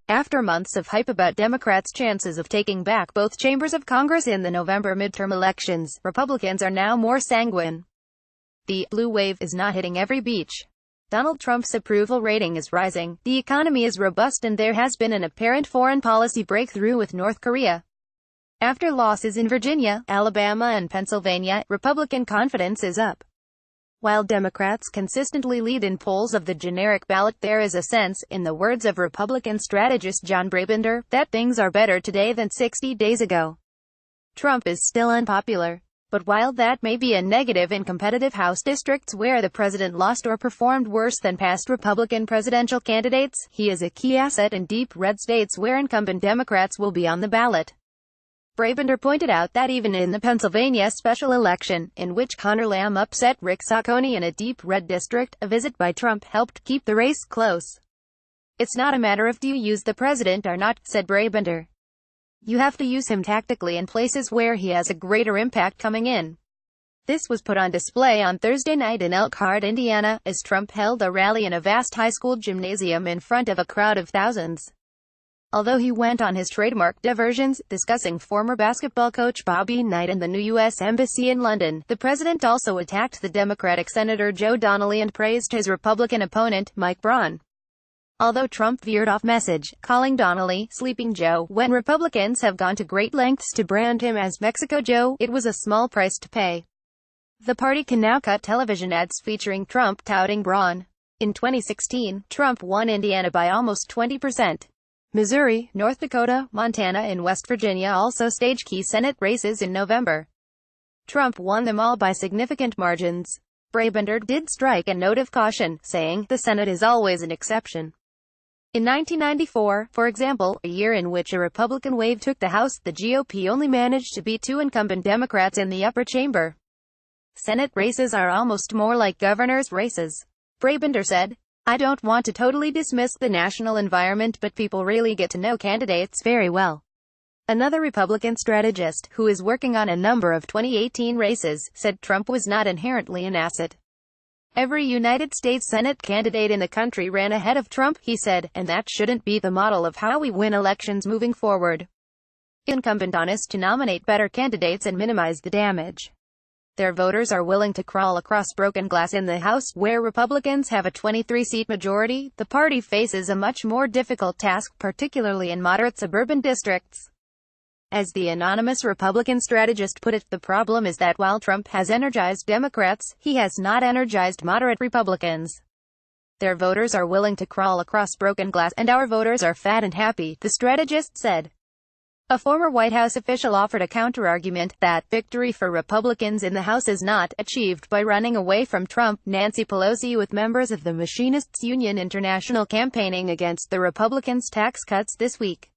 After months of hype about Democrats' chances of taking back both chambers of Congress in the November midterm elections, Republicans are now more sanguine. The blue wave is not hitting every beach. Donald Trump's approval rating is rising, the economy is robust, and there has been an apparent foreign policy breakthrough with North Korea. After losses in Virginia, Alabama, and Pennsylvania, Republican confidence is up. While Democrats consistently lead in polls of the generic ballot, there is a sense, in the words of Republican strategist John Brabender, that things are better today than 60 days ago. Trump is still unpopular. But while that may be a negative in competitive House districts where the president lost or performed worse than past Republican presidential candidates, he is a key asset in deep red states where incumbent Democrats will be on the ballot. Brabender pointed out that even in the Pennsylvania special election, in which Conor Lamb upset Rick Saccone in a deep red district, a visit by Trump helped keep the race close. "It's not a matter of do you use the president or not," said Brabender. "You have to use him tactically in places where he has a greater impact coming in." This was put on display on Thursday night in Elkhart, Indiana, as Trump held a rally in a vast high school gymnasium in front of a crowd of thousands. Although he went on his trademark diversions, discussing former basketball coach Bobby Knight and the new U.S. Embassy in London, the president also attacked the Democratic Senator Joe Donnelly and praised his Republican opponent, Mike Braun. Although Trump veered off message, calling Donnelly Sleeping Joe, when Republicans have gone to great lengths to brand him as Mexico Joe, it was a small price to pay. The party can now cut television ads featuring Trump touting Braun. In 2016, Trump won Indiana by almost 20%. Missouri, North Dakota, Montana, and West Virginia also stage key Senate races in November. Trump won them all by significant margins. Brabender did strike a note of caution, saying, "The Senate is always an exception." In 1994, for example, a year in which a Republican wave took the House, the GOP only managed to beat two incumbent Democrats in the upper chamber. Senate races are almost more like governors' races. Brabender said, "I don't want to totally dismiss the national environment, but people really get to know candidates very well." Another Republican strategist, who is working on a number of 2018 races, said Trump was not inherently an asset. "Every United States Senate candidate in the country ran ahead of Trump," he said, "and that shouldn't be the model of how we win elections moving forward. Incumbent on us to nominate better candidates and minimize the damage. Their voters are willing to crawl across broken glass in the House, where Republicans have a 23-seat majority. The party faces a much more difficult task, particularly in moderate suburban districts." As the anonymous Republican strategist put it, the problem is that while Trump has energized Democrats, he has not energized moderate Republicans. "Their voters are willing to crawl across broken glass, and our voters are fat and happy," the strategist said. A former White House official offered a counterargument that victory for Republicans in the House is not achieved by running away from Trump. Nancy Pelosi, with members of the Machinists Union International campaigning against the Republicans' tax cuts this week,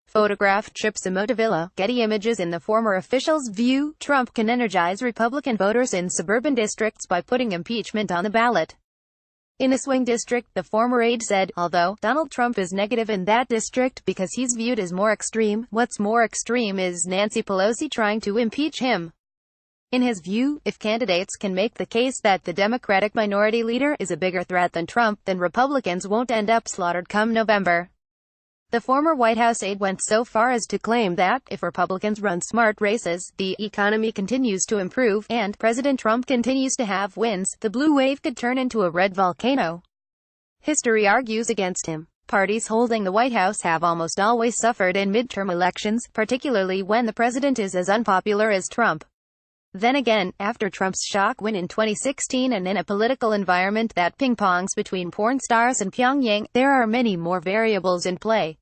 photographed trips to Motivilla. Getty Images. In the former official's view, Trump can energize Republican voters in suburban districts by putting impeachment on the ballot. In a swing district, the former aide said, although Donald Trump is negative in that district because he's viewed as more extreme, what's more extreme is Nancy Pelosi trying to impeach him. In his view, if candidates can make the case that the Democratic minority leader is a bigger threat than Trump, then Republicans won't end up slaughtered come November. The former White House aide went so far as to claim that, if Republicans run smart races, the economy continues to improve, and President Trump continues to have wins, the blue wave could turn into a red volcano. History argues against him. Parties holding the White House have almost always suffered in midterm elections, particularly when the president is as unpopular as Trump. Then again, after Trump's shock win in 2016 and in a political environment that ping-pongs between porn stars and Pyongyang, there are many more variables in play.